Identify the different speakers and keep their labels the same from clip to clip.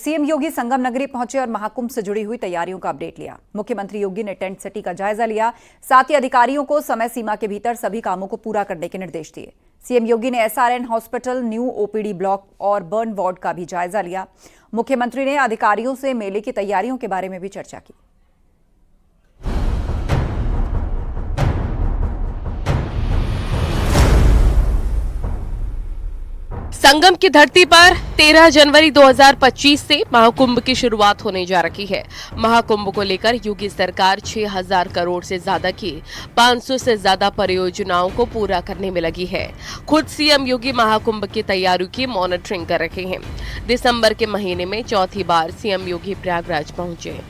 Speaker 1: CM योगी संगम नगरी पहुंचे और महाकुंभ से जुड़ी हुई तैयारियों का अपडेट लिया। मुख्यमंत्री योगी ने टेंट सिटी का जायजा लिया, साथ ही अधिकारियों को समय सीमा के भीतर सभी कामों को पूरा करने के निर्देश दिए। सीएम योगी ने SRN hospital, new OPD block और बर्न वार्ड का भी जायजा लिया। मुख्यमंत्री ने अधिकारियों से मेले की तैयारियों के बारे में भी चर्चा की।
Speaker 2: संगम की धरती पर 13 जनवरी 2025 से महाकुंभ की शुरुआत होने जा रही है। महाकुंभ को लेकर योगी सरकार 6000 करोड़ से ज्यादा की 500 से ज्यादा परियोजनाओं को पूरा करने में लगी है। खुद सीएम योगी महाकुंभ की तैयारियों की मॉनिटरिंग कर रहे हैं। दिसंबर के महीने में चौथी बार सीएम योगी प्रयागराज पहुंचे।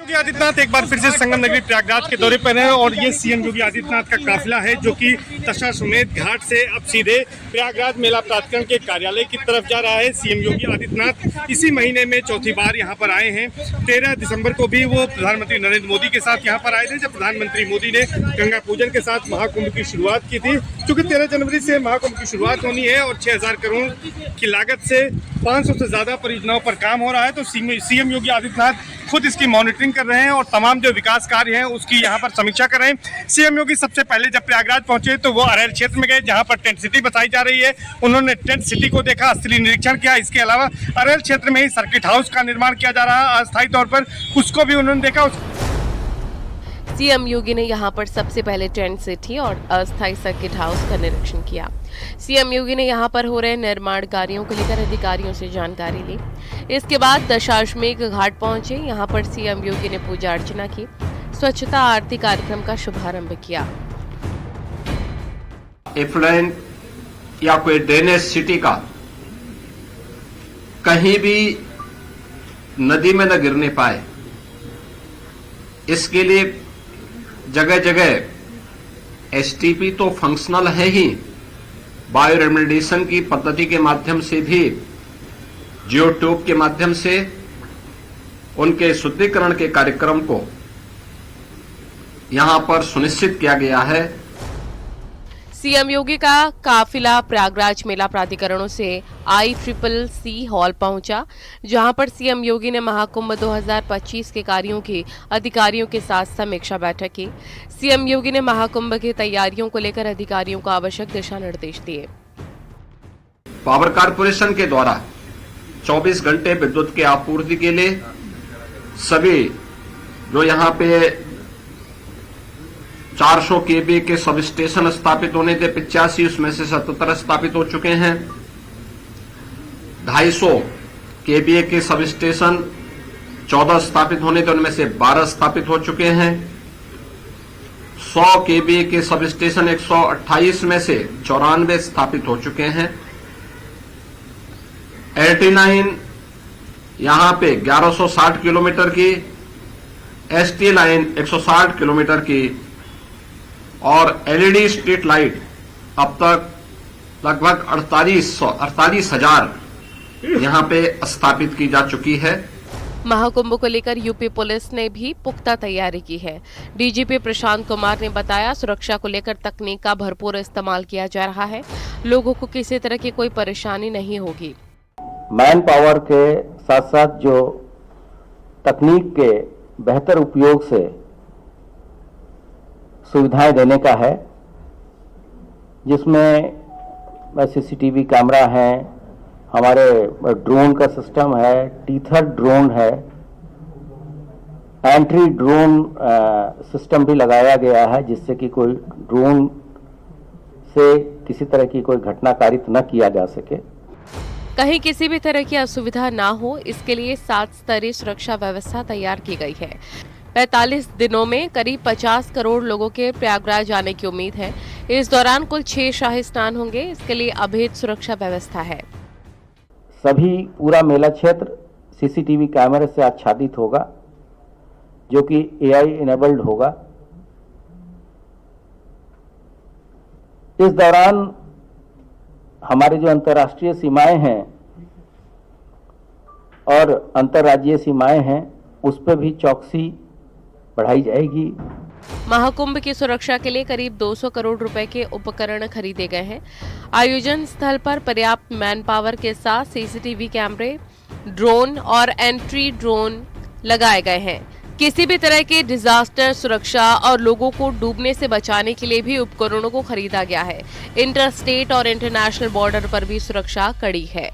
Speaker 3: योगी आदित्यनाथ एक बार फिर से संगम नगरी प्रयागराज के दौरे पर हैं और ये सीएम योगी आदित्यनाथ का काफिला है जो कि दशाश्वमेध घाट से अब सीधे प्रयागराज मेला प्राधिकरण के कार्यालय की तरफ जा रहा है। सीएम योगी आदित्यनाथ इसी महीने में चौथी बार यहाँ पर आए हैं। 13 दिसंबर को भी वो प्रधानमंत्री नरेंद्र मोदी के साथ यहाँ पर आए थे, जब प्रधानमंत्री मोदी ने गंगा पूजन के साथ महाकुंभ की शुरुआत की थी। क्योंकि 13 जनवरी से महाकुंभ की शुरुआत होनी है और 6000 करोड़ की लागत से 500 से ज्यादा परियोजनाओं पर काम हो रहा है, तो सीएम योगी आदित्यनाथ खुद इसकी मॉनिटरिंग कर रहे हैं और तमाम जो विकास कार्य हैं उसकी यहाँ पर समीक्षा कर रहे हैं। सीएम योगी सबसे पहले जब प्रयागराज पहुंचे तो वो अरैल क्षेत्र में गए, जहाँ पर टेंट सिटी बसाई जा रही है। उन्होंने टेंट सिटी को देखा, स्थलीय निरीक्षण किया। इसके अलावा अरैल क्षेत्र में ही सर्किट हाउस का निर्माण किया जा रहा है अस्थायी तौर पर, उसको भी उन्होंने देखा।
Speaker 2: सीएम योगी ने यहां पर सबसे पहले टेंट सिटी और अस्थायी सर्किट हाउस का निरीक्षण किया। सीएम योगी ने यहां पर हो रहे निर्माण कार्यों को लेकर अधिकारियों से जानकारी ली। इसके बाद दशाश्वमेध घाट पहुंचे। यहां पर सीएम योगी ने पूजा अर्चना की, स्वच्छता आरती कार्यक्रम का शुभारंभ किया।
Speaker 4: एफ्लुएंट या कोई ड्रेनेज सिटी का कहीं भी नदी में न गिरने पाए, इसके लिए जगह जगह एसटीपी तो फंक्शनल है ही, बायो रेमेडिएशन की पद्धति के माध्यम से भी, जियोट्यूब के माध्यम से उनके शुद्धिकरण के कार्यक्रम को यहां पर सुनिश्चित किया गया है।
Speaker 2: सीएम योगी का काफिला प्रयागराज मेला प्राधिकरणों से ICCC हॉल पहुंचा, जहां पर सीएम योगी ने महाकुंभ 2025 के कार्यों की अधिकारियों के साथ समीक्षा बैठक की। सीएम योगी ने महाकुंभ की तैयारियों को लेकर अधिकारियों को आवश्यक दिशा निर्देश दिए।
Speaker 4: पावर कारपोरेशन के द्वारा 24 घंटे विद्युत की आपूर्ति के लिए सभी जो यहाँ पे 400 केवी के सब स्टेशन स्थापित होने थे, 85 उसमें से 77 स्थापित हो चुके हैं। 250 केवी के सब स्टेशन 14 स्थापित होने थे, उनमें से 12 स्थापित हो चुके हैं। 100 केवी के सब स्टेशन 128 में से 94 स्थापित हो चुके हैं। LT लाइन यहां पे 1160 किलोमीटर की, ST लाइन 160 किलोमीटर की और LED स्ट्रीट लाइट अब तक लगभग 48,000 यहां पे स्थापित की जा चुकी है।
Speaker 2: महाकुंभ को लेकर यूपी पुलिस ने भी पुख्ता तैयारी की है। डीजीपी प्रशांत कुमार ने बताया, सुरक्षा को लेकर तकनीक का भरपूर इस्तेमाल किया जा रहा है, लोगों को किसी तरह की कोई परेशानी नहीं होगी।
Speaker 5: मैन पावर के साथ साथ जो तकनीक के बेहतर उपयोग से सुविधाएं देने का है, जिसमें सीसीटीवी कैमरा है, हमारे ड्रोन का सिस्टम है, टीथर ड्रोन है, एंट्री ड्रोन सिस्टम भी लगाया गया है, जिससे कि कोई ड्रोन से किसी तरह की कोई घटना कारित न किया जा सके।
Speaker 2: कहीं किसी भी तरह की असुविधा ना हो, इसके लिए 7 स्तरीय सुरक्षा व्यवस्था तैयार की गई है। 45 दिनों में करीब 50 करोड़ लोगों के प्रयागराज आने की उम्मीद है। इस दौरान कुल 6 शाही स्नान होंगे। इसके लिए अभेद सुरक्षा व्यवस्था है।
Speaker 5: सभी पूरा मेला क्षेत्र सीसीटीवी कैमरे से आच्छादित होगा, जो कि AI इनेबल्ड होगा। इस दौरान हमारी जो अंतर्राष्ट्रीय सीमाएं हैं और अंतर्राज्यीय सीमाएं हैं, उस पर भी चौकसी बढ़ाई जाएगी।
Speaker 2: महाकुंभ की सुरक्षा के लिए करीब 200 करोड़ रुपए के उपकरण खरीदे गए हैं। आयोजन स्थल पर पर्याप्त मैन पावर के साथ सीसीटीवी कैमरे ड्रोन और एंट्री ड्रोन लगाए गए हैं। किसी भी तरह के डिजास्टर सुरक्षा और लोगों को डूबने से बचाने के लिए भी उपकरणों को खरीदा गया है। इंटर स्टेट और इंटरनेशनल बॉर्डर पर भी सुरक्षा कड़ी है।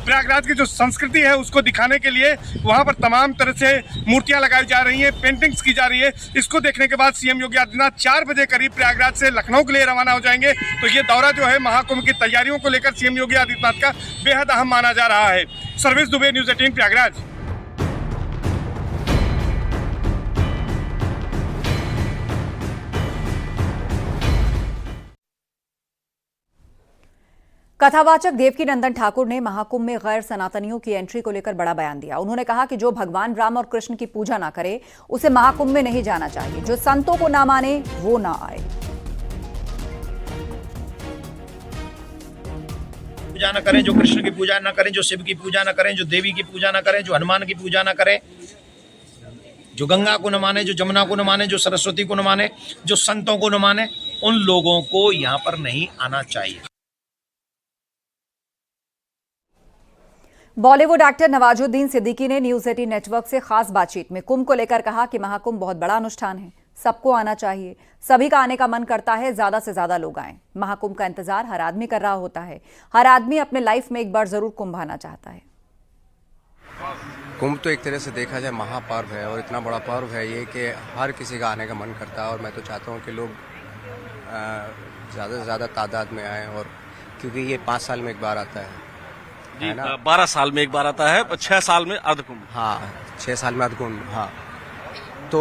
Speaker 3: प्रयागराज की जो संस्कृति है उसको दिखाने के लिए वहां पर तमाम तरह से मूर्तियां लगाई जा रही हैं, पेंटिंग्स की जा रही है। इसको देखने के बाद सीएम योगी आदित्यनाथ 4 बजे करीब प्रयागराज से लखनऊ के लिए रवाना हो जाएंगे। तो ये दौरा जो है महाकुंभ की तैयारियों को लेकर सीएम योगी आदित्यनाथ का बेहद अहम माना जा रहा है। Service Dubey, news 18 Prayagraj.
Speaker 1: कथावाचक देवकीनंदन ठाकुर ने महाकुंभ में गैर सनातनियों की एंट्री को लेकर बड़ा बयान दिया। उन्होंने कहा कि जो भगवान राम और कृष्ण की पूजा ना करे उसे महाकुंभ में नहीं जाना चाहिए। जो संतों को ना माने वो ना आए।
Speaker 6: पूजा न करें, जो कृष्ण की पूजा न करें, जो शिव की पूजा न करें, जो देवी की पूजा न करें, जो हनुमान की पूजा न करें, जो गंगा को न माने, जो जमुना को न माने, जो सरस्वती को न माने, जो संतों को न माने, उन लोगों को यहाँ पर नहीं आना चाहिए।
Speaker 1: बॉलीवुड एक्टर नवाजुद्दीन सिद्दीकी ने न्यूज़ 18 नेटवर्क से खास बातचीत में कुंभ को लेकर कहा कि महाकुंभ बहुत बड़ा अनुष्ठान है, सबको आना चाहिए, सभी का आने का मन करता है, ज्यादा से ज्यादा लोग आएं। महाकुंभ का इंतजार हर आदमी कर रहा होता है, हर आदमी अपने लाइफ में एक बार जरूर कुंभ आना चाहता है।
Speaker 7: कुंभ तो एक तरह से देखा जाए महापर्व है और इतना बड़ा पर्व है ये कि हर किसी का आने का मन करता है। और मैं तो चाहता हूँ कि लोग ज़्यादा से ज़्यादा तादाद में आएँ, और क्योंकि ये 5 साल में एक बार आता है ना,
Speaker 8: 12 साल में एक बार आता है, 6 साल में अर्धकुंभ।
Speaker 7: हाँ, 6 साल में अर्धकुंभ। हाँ, तो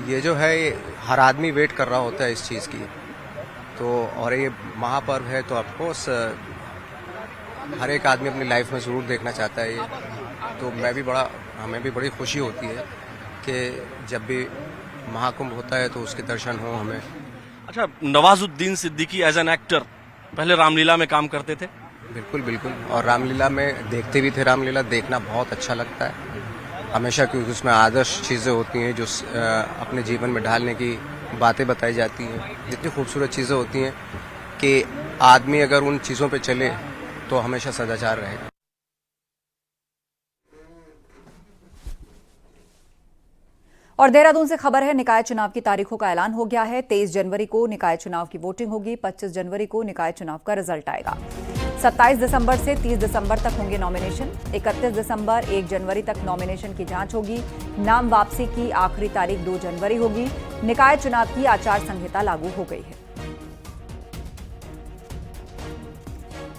Speaker 7: ये जो है ये हर आदमी वेट कर रहा होता है इस चीज़ की। तो और ये महापर्व है तो ऑफकोर्स हर एक आदमी अपनी लाइफ में ज़रूर देखना चाहता है ये। तो हमें भी बड़ी खुशी होती है कि जब भी महाकुंभ होता है तो उसके दर्शन हो हमें।
Speaker 8: अच्छा, Nawazuddin Siddiqui as an actor पहले रामलीला में काम करते थे?
Speaker 7: बिल्कुल बिल्कुल, और रामलीला में देखते भी थे। रामलीला देखना बहुत अच्छा लगता है हमेशा, क्योंकि उसमें आदर्श चीज़ें होती हैं जो अपने जीवन में ढालने की बातें बताई जाती हैं। जितनी खूबसूरत चीज़ें होती हैं कि आदमी अगर उन चीज़ों पे चले तो हमेशा सदाचार रहेगा।
Speaker 1: और देहरादून से खबर है, निकाय चुनाव की तारीखों का ऐलान हो गया है। 23 जनवरी को निकाय चुनाव की वोटिंग होगी, 25 जनवरी को निकाय चुनाव का रिजल्ट आएगा। 27 दिसंबर से 30 दिसंबर तक होंगे नॉमिनेशन। 31 दिसंबर 1 जनवरी तक नॉमिनेशन की जांच होगी। नाम वापसी की आखिरी तारीख 2 जनवरी होगी। निकाय चुनाव की आचार संहिता लागू हो गई है।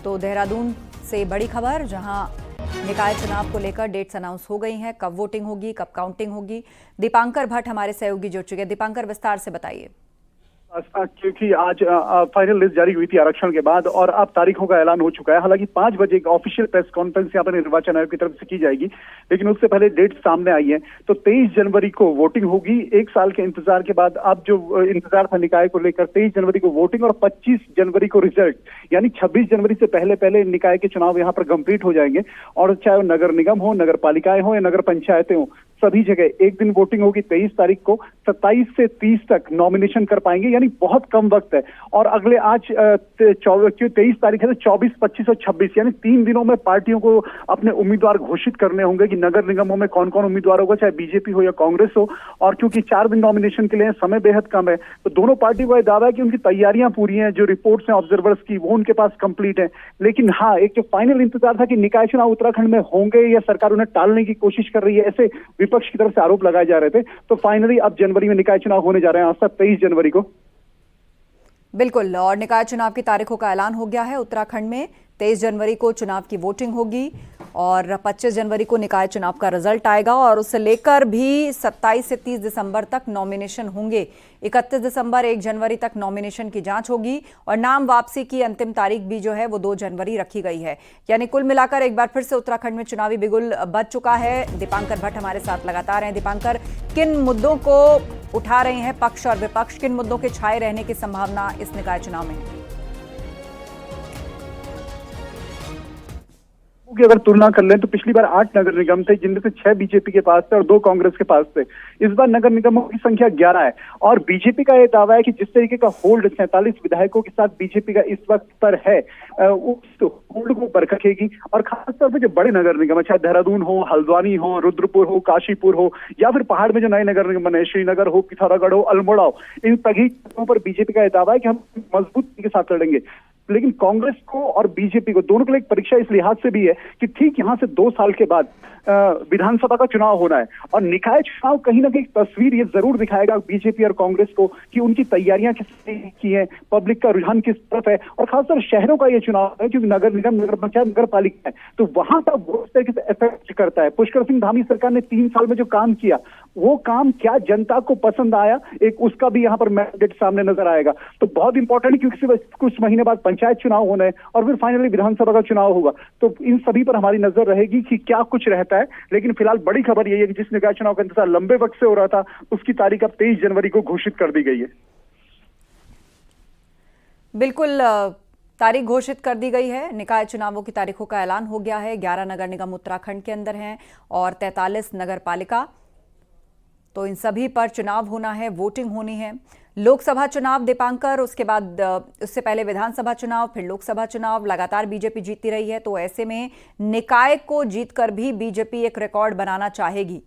Speaker 1: तो देहरादून से बड़ी खबर, जहां निकाय चुनाव को लेकर डेट्स अनाउंस हो गई हैं, कब वोटिंग होगी, कब काउंटिंग होगी। दीपांकर भट्ट हमारे सहयोगी जुड़ चुके हैं। दीपांकर, विस्तार से बताइए।
Speaker 9: क्योंकि आज फाइनल लिस्ट जारी हुई थी आरक्षण के बाद और अब तारीखों का ऐलान हो चुका है। हालांकि 5 बजे एक ऑफिशियल प्रेस कॉन्फ्रेंस यहाँ पर निर्वाचन आयोग की तरफ से की जाएगी, लेकिन उससे पहले डेट सामने आई है। तो 23 जनवरी को वोटिंग होगी। 1 साल के इंतजार के बाद अब जो इंतजार था निकाय को लेकर, 23 जनवरी को वोटिंग और 25 जनवरी को रिजल्ट, यानी 26 जनवरी से पहले पहले निकाय के चुनाव यहाँ पर कंप्लीट हो जाएंगे। और चाहे वो नगर निगम हो, नगर पालिकाएं हो या नगर पंचायतें हो, सभी जगह एक दिन वोटिंग होगी 23 तारीख को। 27 से 30 तक नॉमिनेशन कर पाएंगे, यानी बहुत कम वक्त है। और अगले आज 23 तारीख है तो 24, 25 और 26 यानी 3 दिनों में पार्टियों को अपने उम्मीदवार घोषित करने होंगे कि नगर निगमों में कौन कौन उम्मीदवार होगा, चाहे बीजेपी हो या कांग्रेस हो। और क्योंकि 4 दिन नॉमिनेशन के लिए समय बेहद कम है, तो दोनों पार्टी का दावा है कि उनकी तैयारियां पूरी हैं। जो रिपोर्ट्स हैं ऑब्जर्वर्स की वो उनके पास कंप्लीट है। लेकिन हाँ, एक जो फाइनल इंतजार था कि निकाय चुनाव उत्तराखंड में होंगे या सरकार उन्हें टालने की कोशिश कर रही है, ऐसे विपक्ष की तरफ से आरोप लगाए जा रहे थे। तो फाइनली अब जनवरी में निकाय चुनाव होने जा रहे हैं, आज तक 23 जनवरी को।
Speaker 1: बिल्कुल, और निकाय चुनाव की तारीखों का ऐलान हो गया है। उत्तराखंड में 23 जनवरी को चुनाव की वोटिंग होगी और 25 जनवरी को निकाय चुनाव का रिजल्ट आएगा। और उससे लेकर भी 27 से 30 दिसंबर तक नॉमिनेशन होंगे। 31 दिसंबर 1 जनवरी तक नॉमिनेशन की जांच होगी और नाम वापसी की अंतिम तारीख भी जो है वो 2 जनवरी रखी गई है। यानी कुल मिलाकर एक बार फिर से उत्तराखंड में चुनावी बिगुल बज चुका है। दीपांकर भट्ट हमारे साथ लगातार हैं। दीपांकर, किन मुद्दों को उठा रहे हैं पक्ष और विपक्ष, किन मुद्दों के छाए रहने की संभावना इस निकाय चुनाव में है?
Speaker 9: की अगर तुलना कर लें तो पिछली बार 8 नगर निगम थे, जिनमें से 6 बीजेपी के पास थे और 2 कांग्रेस के पास थे। इस बार नगर निगमों की संख्या 11 है और बीजेपी का यह दावा है कि जिस तरीके का होल्ड 47 विधायकों के साथ बीजेपी का इस वक्त पर है, उस होल्ड को बरकरार रखेगी। और खासतौर पर जो बड़े नगर निगम, चाहे देहरादून हो, हल्द्वानी हो, रुद्रपुर हो, काशीपुर हो, या फिर पहाड़ में जो नए नगर निगम बने, श्रीनगर हो, पिथौरागढ़ हो, अल्मोड़ा हो, इन सभी जगहों पर बीजेपी का यह दावा है कि हम मजबूती के साथ लड़ेंगे। लेकिन कांग्रेस को और बीजेपी को दोनों के लिए एक परीक्षा इस लिहाज से भी है कि ठीक यहां से 2 साल के बाद विधानसभा का चुनाव होना है और निकाय चुनाव कहीं ना कहीं तस्वीर ये जरूर दिखाएगा बीजेपी और कांग्रेस को कि उनकी तैयारियां किस तरह की है, पब्लिक का रुझान किस तरफ है। और खासकर शहरों का ये चुनाव है क्योंकि नगर निगम, नगर पंचायत, नगर पालिका है, तो वहां का वो इस तरीके से इफेक्ट करता है। पुष्कर सिंह धामी सरकार ने 3 साल में जो काम किया, वो काम क्या जनता को पसंद आया, एक उसका भी यहाँ पर मैंडेट सामने नजर आएगा। तो बहुत इंपॉर्टेंट, क्योंकि कुछ महीने बाद पंचायत चुनाव होना है और फिर फाइनली विधानसभा का चुनाव होगा, तो इन सभी पर हमारी नजर रहेगी कि क्या कुछ रहता है। लेकिन फिलहाल बड़ी खबर यही है कि जिस निकाय चुनाव का इंतजार लंबे वक्त से हो रहा था, उसकी तारीख अब 23 जनवरी को घोषित कर दी गई है।
Speaker 1: बिल्कुल, तारीख घोषित कर दी गई है। निकाय चुनावों की तारीखों का ऐलान हो गया है। 11 नगर निगम उत्तराखंड के अंदर हैं और 43 नगर पालिका, तो इन सभी पर चुनाव होना है, वोटिंग होनी है। लोकसभा चुनाव दीपांकर, उसके बाद उससे पहले विधानसभा चुनाव, फिर लोकसभा चुनाव, लगातार बीजेपी जीतती रही है। तो ऐसे में निकाय को जीतकर भी बीजेपी एक रिकॉर्ड बनाना चाहेगी।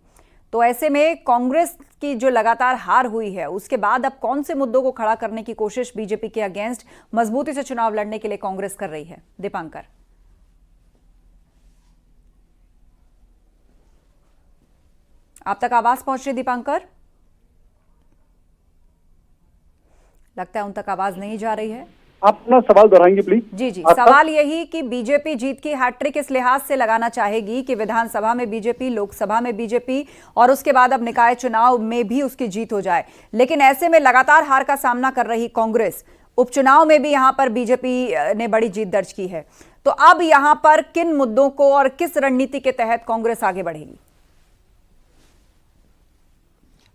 Speaker 1: तो ऐसे में कांग्रेस की जो लगातार हार हुई है, उसके बाद अब कौन से मुद्दों को खड़ा करने की कोशिश बीजेपी के अगेंस्ट मजबूती से चुनाव लड़ने के लिए कांग्रेस कर रही है? दीपांकर, आप तक आवाज पहुंच रही? दीपांकर, लगता है उन तक आवाज नहीं जा रही है।
Speaker 9: आप अपना सवाल दोहराएंगे प्लीज?
Speaker 1: जी, सवाल यही कि बीजेपी जीत की हैट्रिक इस लिहाज से लगाना चाहेगी कि विधानसभा में बीजेपी, लोकसभा में बीजेपी और उसके बाद अब निकाय चुनाव में भी उसकी जीत हो जाए। लेकिन ऐसे में लगातार हार का सामना कर रही कांग्रेस, उपचुनाव में भी यहां पर बीजेपी ने बड़ी जीत दर्ज की है। तो अब यहां पर किन मुद्दों को और किस रणनीति के तहत कांग्रेस आगे बढ़ेगी?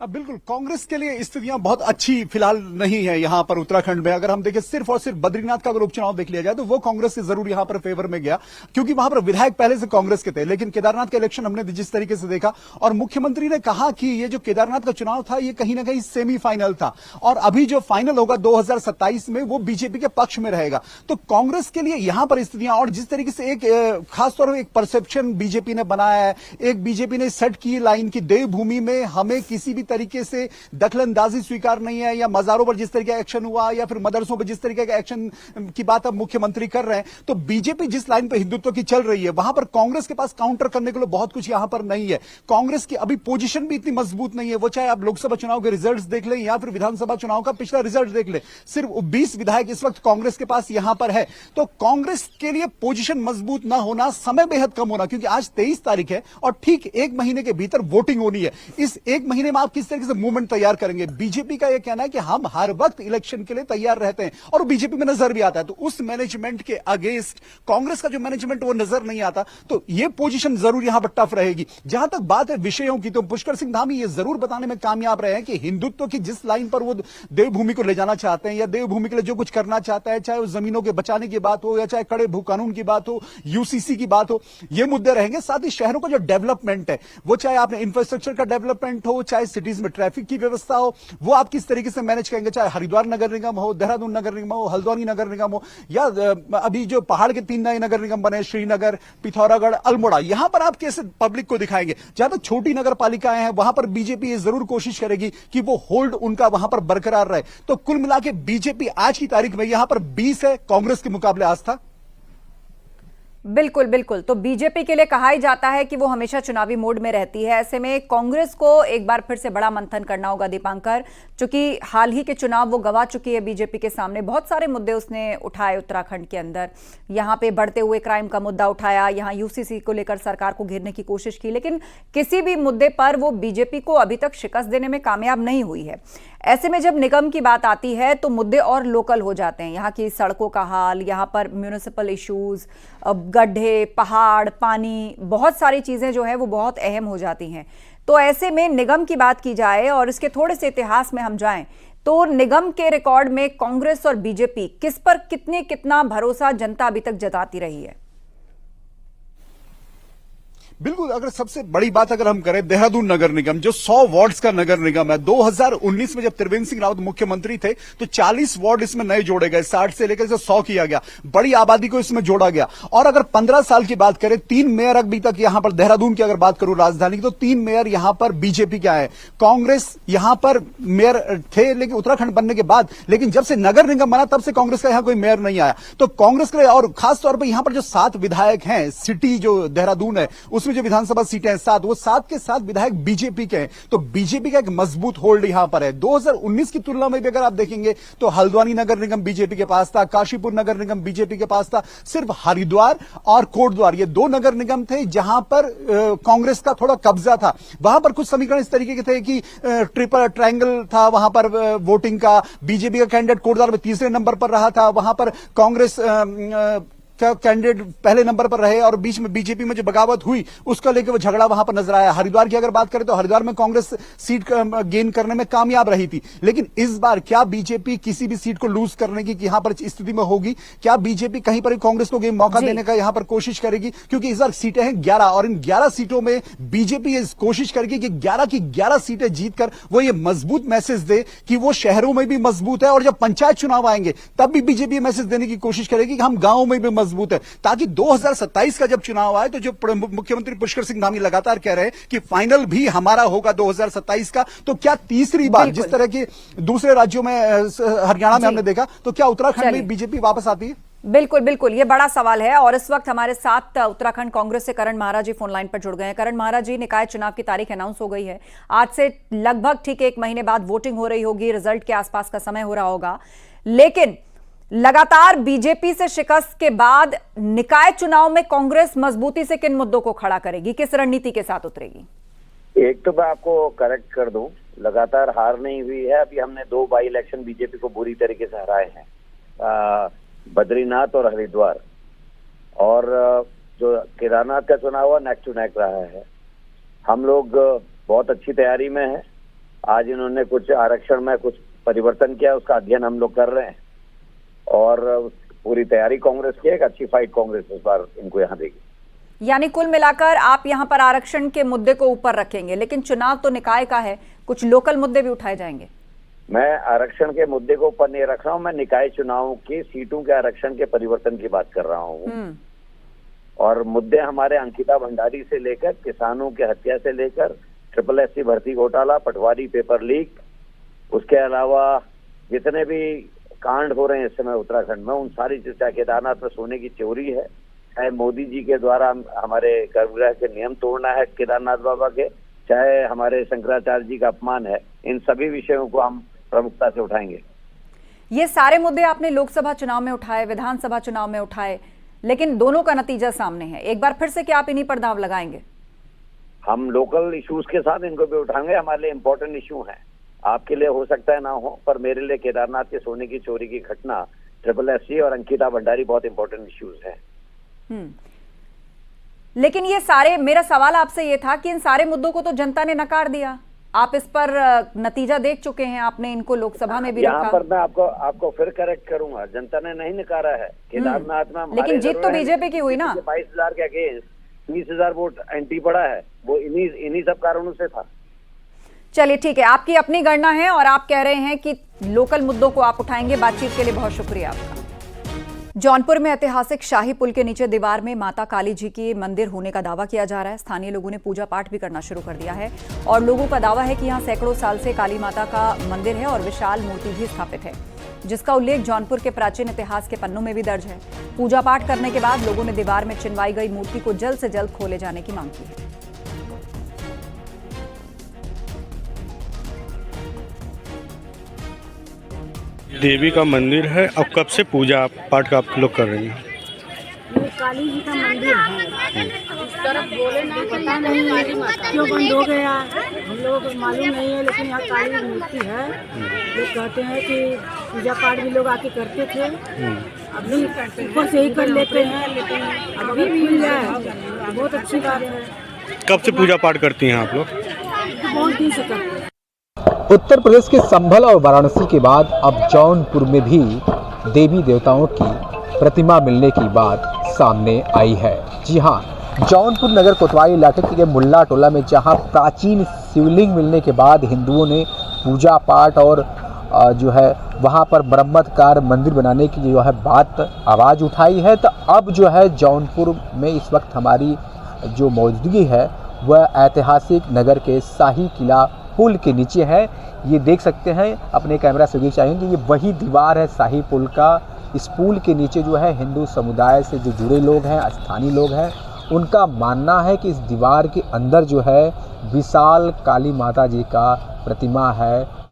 Speaker 10: बिल्कुल, कांग्रेस के लिए स्थितियां बहुत अच्छी फिलहाल नहीं है यहां पर उत्तराखंड में। अगर हम देखें सिर्फ और सिर्फ बद्रीनाथ का अगर उपचुनाव देख लिया जाए तो वो कांग्रेस से जरूर यहां पर फेवर में गया, क्योंकि वहां पर विधायक पहले से कांग्रेस के थे। लेकिन केदारनाथ का इलेक्शन हमने जिस तरीके से देखा, और मुख्यमंत्री ने कहा कि ये जो केदारनाथ का चुनाव था ये कहीं ना कहीं सेमीफाइनल था और अभी जो फाइनल होगा 2027 में वो बीजेपी के पक्ष में रहेगा। तो कांग्रेस के लिए यहां पर स्थितियां, और जिस तरीके से एक खासतौर पर एक परसेप्शन बीजेपी ने बनाया है, एक बीजेपी ने सेट की लाइन की देवभूमि में हमें किसी भी तरीके से दखलंदाजी स्वीकार नहीं है, या मजारों पर जिस तरीके का एक्शन हुआ या फिर मदरसों पर जिस तरीके का एक्शन की बात अब मुख्यमंत्री कर रहे हैं। तो बीजेपी जिस लाइन पर हिंदुत्व की चल रही है, वहां पर कांग्रेस के पास काउंटर करने के लिए बहुत कुछ यहां पर नहीं है। कांग्रेस की अभी पोजीशन भी इतनी मजबूत नहीं है, वो चाहे आप लोकसभा चुनाव के रिजल्ट्स देख लें या फिर विधानसभा चुनाव का पिछला रिजल्ट देख लें, सिर्फ 20 विधायक इस वक्त कांग्रेस के पास यहां पर है। तो कांग्रेस के लिए पोजीशन मजबूत ना होना, समय बेहद कम होना, क्योंकि आज 23 तारीख है और ठीक 1 महीने के भीतर वोटिंग होनी है। इस 1 महीने में आप किस तरीके से मूवमेंट तैयार करेंगे? बीजेपी का यह कहना है कि हम हर वक्त इलेक्शन के लिए तैयार रहते हैं और बीजेपी में नजर भी आता है। तो उस मैनेजमेंट के अगेंस्ट कांग्रेस का जो मैनेजमेंट वो नजर नहीं आता, तो यह पोजीशन जरूर यहां पर टफ रहेगी। जहां तक बात है विषयों की, तो पुष्कर सिंह धामी ये जरूर बताने में कामयाब रहे हैं कि हिंदुत्व की जिस लाइन पर वो देवभूमि को ले जाना चाहते हैं या देवभूमि के लिए जो कुछ करना चाहता है, चाहे वो जमीनों के बचाने की बात हो या चाहे कड़े भू कानून की बात हो, यूसीसी की बात हो, ये मुद्दे रहेंगे। साथ ही शहरों का जो डेवलपमेंट है, वो चाहे आपने इंफ्रास्ट्रक्चर का डेवलपमेंट हो, चाहे सिटीज में ट्रैफिक की व्यवस्था हो, वो आप किस तरीके से मैनेज करेंगे, चाहे हरिद्वार नगर निगम हो, देहरादून नगर निगम हो, हल्द्वानी नगर निगम हो, या अभी जो पहाड़ के 3 नए नगर निगम बने, श्रीनगर, पिथौरागढ़, अल्मोड़ा, यहां पर आप कैसे पब्लिक को दिखाएंगे। जहां तक छोटी नगर पालिकाएं हैं, वहां पर बीजेपी ये जरूर कोशिश करेगी कि वो होल्ड उनका वहां पर बरकरार रहे। तो कुल मिला के बीजेपी आज की तारीख में यहां पर 20 है, कांग्रेस के मुकाबले आस्था।
Speaker 1: बिल्कुल बिल्कुल, तो बीजेपी के लिए कहा ही जाता है कि वो हमेशा चुनावी मोड में रहती है। ऐसे में कांग्रेस को एक बार फिर से बड़ा मंथन करना होगा दीपांकर, क्योंकि हाल ही के चुनाव वो गंवा चुकी है बीजेपी के सामने। बहुत सारे मुद्दे उसने उठाए उत्तराखंड के अंदर, यहाँ पे बढ़ते हुए क्राइम का मुद्दा उठाया, यहाँ यूसीसी को लेकर सरकार को घेरने की कोशिश की, लेकिन किसी भी मुद्दे पर वो बीजेपी को अभी तक शिकस्त देने में कामयाब नहीं हुई है। ऐसे में जब निगम की बात आती है तो मुद्दे और लोकल हो जाते हैं। यहाँ की सड़कों का हाल, यहाँ पर म्यूनिसिपल इश्यूज, गड्ढे, पहाड़, पानी, बहुत सारी चीजें जो है वो बहुत अहम हो जाती हैं। तो ऐसे में निगम की बात की जाए और इसके थोड़े से इतिहास में हम जाएं तो निगम के रिकॉर्ड में कांग्रेस और बीजेपी किस पर कितना भरोसा जनता अभी तक जताती रही है?
Speaker 10: बिल्कुल, अगर सबसे बड़ी बात अगर हम करें, देहरादून नगर निगम जो 100 वार्ड्स का नगर निगम है, 2019 में जब त्रिवेंद्र सिंह रावत मुख्यमंत्री थे तो 40 वार्ड इसमें नए जोड़े गए, 60 से लेकर 100 किया गया, बड़ी आबादी को इसमें जोड़ा गया। और अगर 15 साल की बात करें, 3 मेयर अभी तक यहां पर देहरादून की अगर बात करूं राजधानी की, तो 3 मेयर यहां पर बीजेपी के आए। कांग्रेस यहां पर मेयर थे लेकिन उत्तराखंड बनने के बाद, लेकिन जब से नगर निगम बना तब से कांग्रेस का यहां कोई मेयर नहीं आया। तो कांग्रेस के, और खासतौर पर यहां पर जो 7 विधायक हैं, सिटी जो देहरादून है उसमें जो विधानसभा सीटें हैं 7, वो 7 के 7 विधायक बीजेपी के हैं। तो बीजेपी का एक मजबूत होल्ड यहां पर है। 2019 की तुलना में भी अगर आप देखेंगे तो हल्द्वानी नगर निगम बीजेपी के पास था, काशीपुर नगर निगम बीजेपी के पास था, सिर्फ हरिद्वार और कोटद्वार ये 2 नगर निगम थे जहां पर कांग्रेस का थोड़ा कब्जा था। वहां पर कुछ समीकरण इस तरीके के थे कि ट्रिपल ट्रायंगल था वहां पर वोटिंग का, बीजेपी का कैंडिडेट कोटद्वार में तीसरे नंबर पर रहा था, वहां पर कांग्रेस का कैंडिडेट पहले नंबर पर रहे, और बीच में बीजेपी में जो बगावत हुई उसका लेकर वो झगड़ा वहां पर नजर आया। हरिद्वार की अगर बात करें तो हरिद्वार में कांग्रेस सीट गेन करने में कामयाब रही थी, लेकिन इस बार क्या बीजेपी किसी भी सीट को लूज करने की यहां पर स्थिति में होगी? क्या बीजेपी कहीं पर कांग्रेस को मौका देने का यहां पर कोशिश करेगी? क्योंकि इस बार सीटें हैं 11 और इन 11 सीटों में बीजेपी इस कोशिश करेगी कि 11 की 11 सीटें जीतकर वो ये मजबूत मैसेज दे कि वो शहरों में भी मजबूत है, और जब पंचायत चुनाव आएंगे तब भी बीजेपी मैसेज देने की कोशिश करेगी कि हम गांवों में भी मजबूत है, ताकि 2027 का जब चुनाव आए तो जो मुख्यमंत्री पुष्कर सिंह धामी लगातार कह रहे हैं कि फाइनल भी हमारा होगा 2027 का, तो क्या तीसरी बार जिस तरह की दूसरे राज्यों में हरियाणा में हमने देखा, तो क्या उत्तराखंड में बीजेपी वापस आती है?
Speaker 1: बिल्कुल बिल्कुल, ये बड़ा सवाल है। और इस वक्त हमारे साथ उत्तराखंड कांग्रेस से करण महाराज जी फोन लाइन पर जुड़ गए हैं। करण महाराज जी, निकाय चुनाव की तारीख अनाउंस हो गई है, आज से लगभग ठीक 1 महीने बाद वोटिंग हो रही होगी, रिजल्ट के आसपास का समय हो रहा होगा, लेकिन लगातार बीजेपी से शिकस्त के बाद निकाय चुनाव में कांग्रेस मजबूती से किन मुद्दों को खड़ा करेगी, किस रणनीति के साथ उतरेगी?
Speaker 11: एक तो मैं आपको करेक्ट कर दूं, लगातार हार नहीं हुई है। अभी हमने 2 बाई इलेक्शन बीजेपी को बुरी तरीके से हराए हैं, बद्रीनाथ और हरिद्वार, और जो केदारनाथ का चुनाव हुआ नेक टू नेक रहा है। हम लोग बहुत अच्छी तैयारी में हैं। आज इन्होंने कुछ आरक्षण में कुछ परिवर्तन किया, उसका अध्ययन हम लोग कर रहे हैं, और पूरी तैयारी कांग्रेस की, एक अच्छी फाइट कांग्रेस इस बार इनको यहाँ देगी।
Speaker 1: यानी कुल मिलाकर आप यहां पर आरक्षण के मुद्दे को ऊपर रखेंगे, लेकिन चुनाव तो निकाय का है, कुछ लोकल मुद्दे भी उठाए जाएंगे?
Speaker 11: मैं आरक्षण के मुद्दे को ऊपर नहीं रख रहा हूँ, मैं निकाय चुनाव की सीटों के आरक्षण के परिवर्तन की बात कर रहा हूँ। और मुद्दे हमारे अंकिता भंडारी से लेकर किसानों की हत्या से लेकर SSSC भर्ती घोटाला, पटवारी पेपर लीक, उसके अलावा जितने भी कांड हो रहे हैं इस समय उत्तराखंड में, उन सारी चीज, चाहे केदारनाथ में सोने की चोरी है, चाहे मोदी जी के द्वारा हमारे गर्भगृह के नियम तोड़ना है केदारनाथ बाबा के, चाहे हमारे शंकराचार्य जी का अपमान है, इन सभी विषयों को हम प्रमुखता से उठाएंगे।
Speaker 1: ये सारे मुद्दे आपने लोकसभा चुनाव में उठाए, विधानसभा चुनाव में उठाए, लेकिन दोनों का नतीजा सामने है। एक बार फिर से क्या आप इन्हीं पर दांव लगाएंगे?
Speaker 11: हम लोकल इश्यूज के साथ इनको भी उठाएंगे, हमारे लिए इम्पोर्टेंट इश्यू है। आपके लिए हो सकता है ना हो, पर मेरे लिए केदारनाथ के सोने की चोरी की घटना, SSSC और अंकिता भंडारी बहुत इंपॉर्टेंट इश्यूज हैं।
Speaker 1: लेकिन ये सारे, मेरा सवाल आपसे ये था कि इन सारे मुद्दों को तो जनता ने नकार दिया, आप इस पर नतीजा देख चुके हैं, आपने इनको लोकसभा में भी रखा।
Speaker 11: यहाँ पर मैं आपको फिर करेक्ट करूंगा, जनता ने नहीं नकारा है केदारनाथ में।
Speaker 1: लेकिन जीत तो बीजेपी की हुई ना।
Speaker 11: 22,000 के अगेंस्ट 20,000 वोट एंटी पड़ा है, वो इन्हीं सब कारणों से था।
Speaker 1: चलिए ठीक है, आपकी अपनी गणना है और आप कह रहे हैं कि लोकल मुद्दों को आप उठाएंगे। बातचीत के लिए बहुत शुक्रिया आपका। जौनपुर में ऐतिहासिक शाही पुल के नीचे दीवार में माता काली जी की मंदिर होने का दावा किया जा रहा है। स्थानीय लोगों ने पूजा पाठ भी करना शुरू कर दिया है और लोगों का दावा है कि यहाँ सैकड़ों साल से काली माता का मंदिर है और विशाल मूर्ति भी स्थापित है, जिसका उल्लेख जौनपुर के प्राचीन इतिहास के पन्नों में भी दर्ज है। पूजा पाठ करने के बाद लोगों ने दीवार में चिनवाई गई मूर्ति को जल्द से जल्द खोले जाने की मांग की है।
Speaker 3: देवी का मंदिर है, अब कब से पूजा पाठ का आप लोग कर रहे हैं?
Speaker 12: ये काली जी का मंदिर है, इस तरफ बोले ना, पता नहीं क्यों बंद हो गया, हम लोग को मालूम नहीं है, लेकिन यहाँ काली मूर्ति है। लोग कहते हैं कि पूजा पाठ भी लोग आके करते थे, अभी ऊपर से ही कर लेते हैं, लेकिन अभी मिल जाए बहुत अच्छी बात है।
Speaker 3: कब से पूजा पाठ करती हैं आप लोग?
Speaker 12: बहुत दिन से करते हैं।
Speaker 13: उत्तर प्रदेश के संभल और वाराणसी के बाद अब जौनपुर में भी देवी देवताओं की प्रतिमा मिलने की बात सामने आई है। जी हां, जौनपुर नगर कोतवाली इलाके के मुल्ला टोला में जहां प्राचीन शिवलिंग मिलने के बाद हिंदुओं ने पूजा पाठ और जो है वहां पर मरम्मतकार मंदिर बनाने की जो है बात आवाज़ उठाई है। तो अब जो है जौनपुर में इस वक्त हमारी जो मौजूदगी है वह ऐतिहासिक नगर के शाही किला पुल के नीचे है। ये देख सकते हैं, अपने कैमरा से देख चाहेंगे, ये वही दीवार है शाही पुल का। इस पुल के नीचे जो है हिंदू समुदाय से जो जुड़े लोग हैं, स्थानीय लोग हैं, उनका मानना है कि इस दीवार के अंदर जो है विशाल काली माता जी का प्रतिमा है